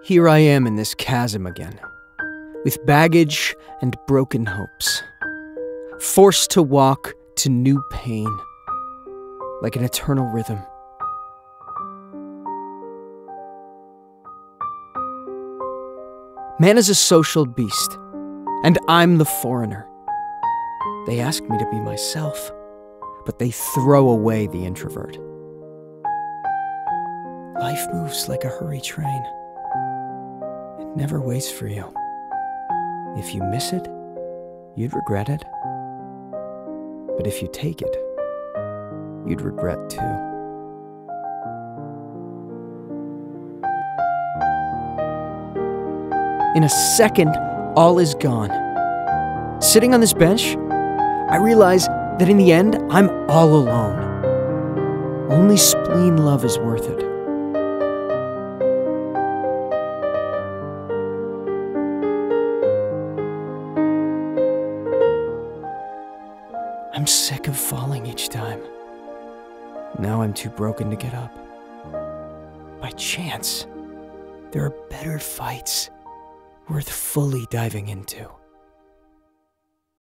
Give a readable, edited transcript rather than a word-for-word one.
Here I am in this chasm again, with baggage and broken hopes, forced to walk to new pain, like an eternal rhythm. Man is a social beast, and I'm the foreigner. They ask me to be myself, but they throw away the introvert. Life moves like a hurry train. It never waits for you. If you miss it, you'd regret it. But if you take it, you'd regret too. In a second, all is gone. Sitting on this bench, I realize that in the end, I'm all alone. Only spleen love is worth it. I'm sick of falling each time. Now I'm too broken to get up. By chance, there are better fights worth fully diving into.